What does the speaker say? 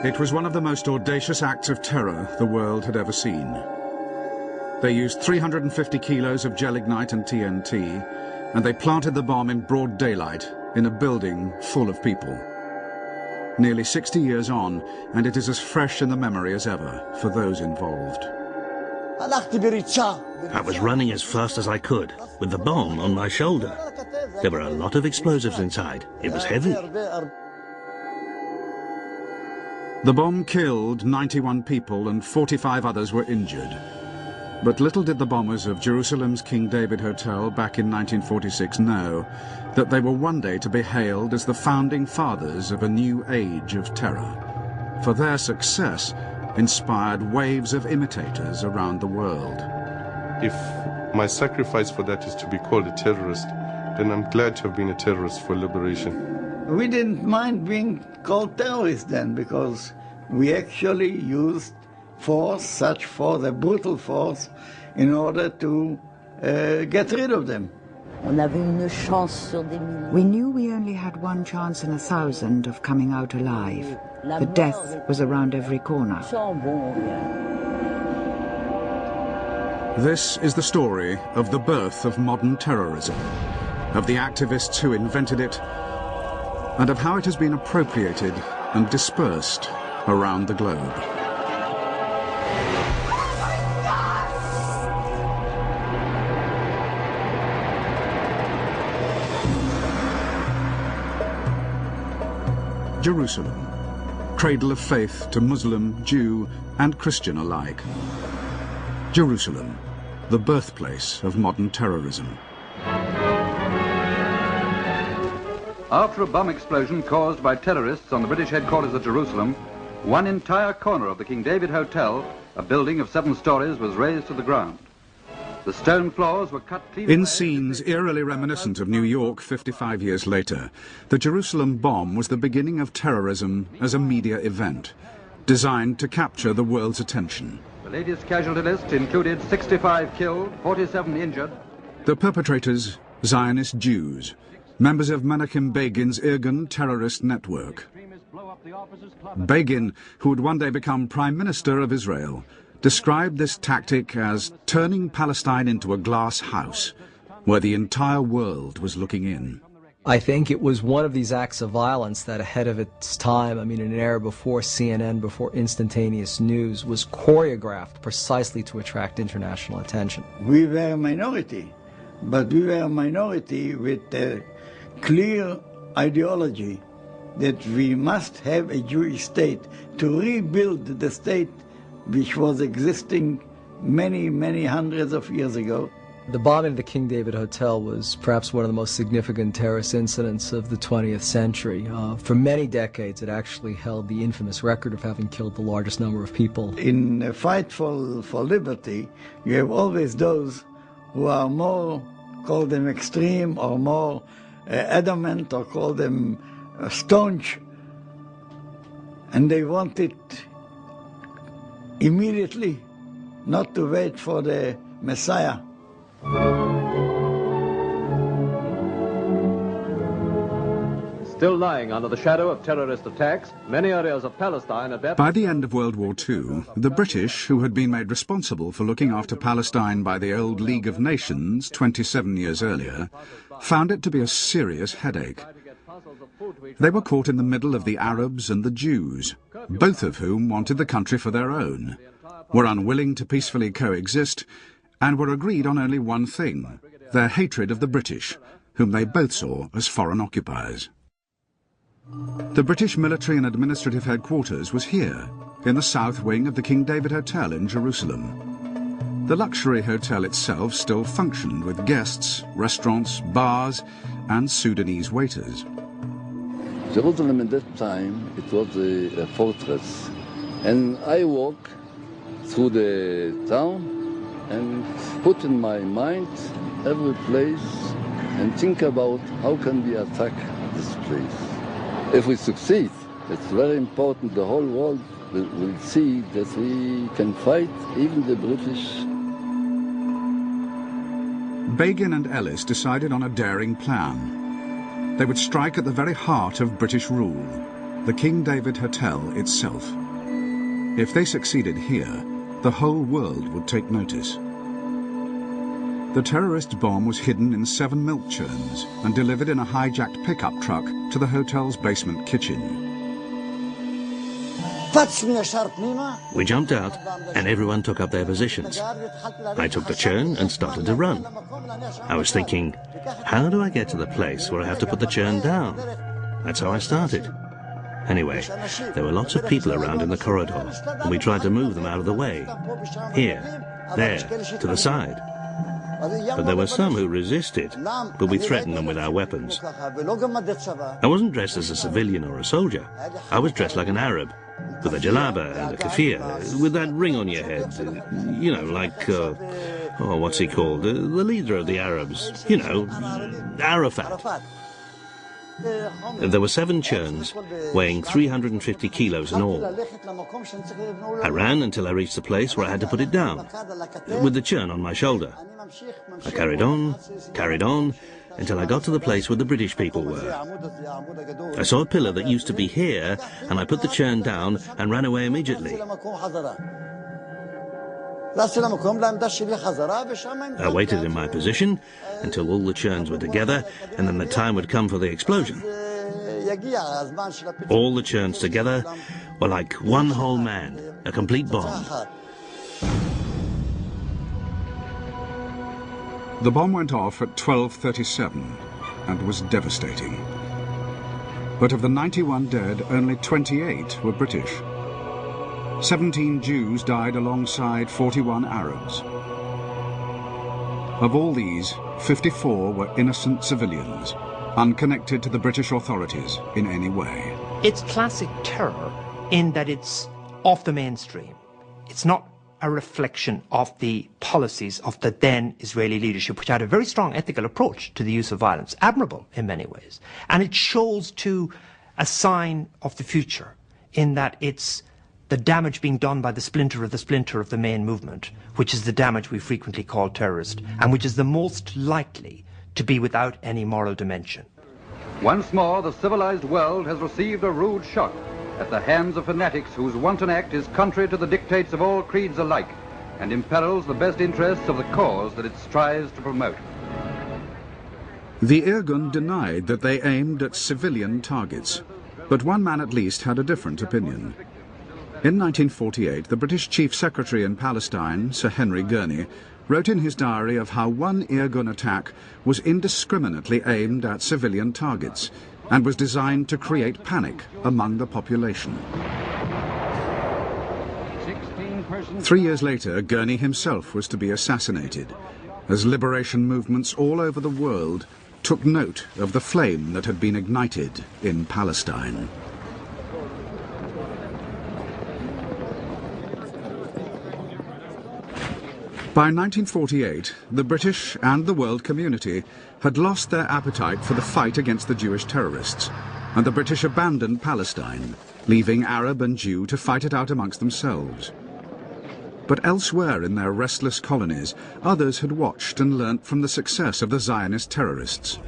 It was one of the most audacious acts of terror the world had ever seen. They used 350 kilos of gelignite and TNT, and they planted the bomb in broad daylight in a building full of people. Nearly 60 years on, and it is as fresh in the memory as ever for those involved. I was running as fast as I could, with the bomb on my shoulder. There were a lot of explosives inside. It was heavy. The bomb killed 91 people and 45 others were injured. But little did the bombers of Jerusalem's King David Hotel back in 1946 know that they were one day to be hailed as the founding fathers of a new age of terror. For their success inspired waves of imitators around the world. If my sacrifice for that is to be called a terrorist, then I'm glad to have been a terrorist for liberation. We didn't mind being called terrorists then, because we actually used force, such force, a brutal force, in order to get rid of them. We knew we only had one chance in 1,000 of coming out alive. The death was around every corner. This is the story of the birth of modern terrorism, of the activists who invented it, and of how it has been appropriated and dispersed around the globe. Jerusalem, cradle of faith to Muslim, Jew, and Christian alike. Jerusalem, the birthplace of modern terrorism. After a bomb explosion caused by terrorists on the British headquarters at Jerusalem, one entire corner of the King David Hotel, a building of 7 stories, was razed to the ground. The stone floors were cut clean. In scenes eerily reminiscent of New York 55 years later, the Jerusalem bomb was the beginning of terrorism as a media event, designed to capture the world's attention. The latest casualty list included 65 killed, 47 injured. The perpetrators, Zionist Jews, members of Menachem Begin's Irgun terrorist network. Begin, who would one day become Prime Minister of Israel, described this tactic as turning Palestine into a glass house, where the entire world was looking in. I think it was one of these acts of violence that, ahead of its time, I mean, in an era before CNN, before instantaneous news, was choreographed precisely to attract international attention. We were a minority, but we were a minority with a clear ideology that we must have a Jewish state to rebuild the state which was existing many, many hundreds of years ago. The bombing of the King David Hotel was perhaps one of the most significant terrorist incidents of the 20th century. For many decades, it actually held the infamous record of having killed the largest number of people. In a fight for liberty, you have always those who are more, call them extreme, or more adamant, or call them staunch, and they want it immediately, not to wait for the Messiah. Still lying under the shadow of terrorist attacks, many areas of Palestine are... By the end of World War II, the British, who had been made responsible for looking after Palestine by the old League of Nations 27 years earlier, found it to be a serious headache. They were caught in the middle of the Arabs and the Jews, both of whom wanted the country for their own, were unwilling to peacefully coexist, and were agreed on only one thing: their hatred of the British, whom they both saw as foreign occupiers. The British military and administrative headquarters was here, in the south wing of the King David Hotel in Jerusalem. The luxury hotel itself still functioned with guests, restaurants, bars, and Sudanese waiters. Jerusalem at that time, it was a fortress, and I walk through the town and put in my mind every place and think about how can we attack this place. If we succeed, it's very important the whole world will see that we can fight even the British. Begin and Ellis decided on a daring plan. They would strike at the very heart of British rule, the King David Hotel itself. If they succeeded here, the whole world would take notice. The terrorist bomb was hidden in 7 milk churns and delivered in a hijacked pickup truck to the hotel's basement kitchen. We jumped out and everyone took up their positions. I took the churn and started to run. I was thinking, how do I get to the place where I have to put the churn down? That's how I started. Anyway, there were lots of people around in the corridor, and we tried to move them out of the way. Here, there, to the side. But there were some who resisted, but we threatened them with our weapons. I wasn't dressed as a civilian or a soldier. I was dressed like an Arab, with a jalaba and a keffiyeh, with that ring on your head. You know, like, what's he called? The leader of the Arabs. You know, Arafat. There were 7 churns, weighing 350 kilos in all. I ran until I reached the place where I had to put it down, with the churn on my shoulder. I carried on, until I got to the place where the British people were. I saw a pillar that used to be here, and I put the churn down and ran away immediately. I waited in my position until all the churns were together, and then the time would come for the explosion. All the churns together were like one whole man, a complete bomb. The bomb went off at 12:37 and was devastating. But of the 91 dead, only 28 were British. 17 Jews died alongside 41 Arabs. Of all these, 54 were innocent civilians, unconnected to the British authorities in any way. It's classic terror in that it's off the mainstream. It's not a reflection of the policies of the then Israeli leadership, which had a very strong ethical approach to the use of violence, admirable in many ways. And it shows too a sign of the future in that it's the damage being done by the splinter of the main movement, which is the damage we frequently call terrorist, and which is the most likely to be without any moral dimension. Once more, the civilized world has received a rude shock at the hands of fanatics whose wanton act is contrary to the dictates of all creeds alike and imperils the best interests of the cause that it strives to promote. The Irgun denied that they aimed at civilian targets, but one man at least had a different opinion. In 1948, the British Chief Secretary in Palestine, Sir Henry Gurney, wrote in his diary of how one Irgun attack was indiscriminately aimed at civilian targets and was designed to create panic among the population. 3 years later, Gurney himself was to be assassinated, as liberation movements all over the world took note of the flame that had been ignited in Palestine. By 1948, the British and the world community had lost their appetite for the fight against the Jewish terrorists, and the British abandoned Palestine, leaving Arab and Jew to fight it out amongst themselves. But elsewhere in their restless colonies, others had watched and learnt from the success of the Zionist terrorists.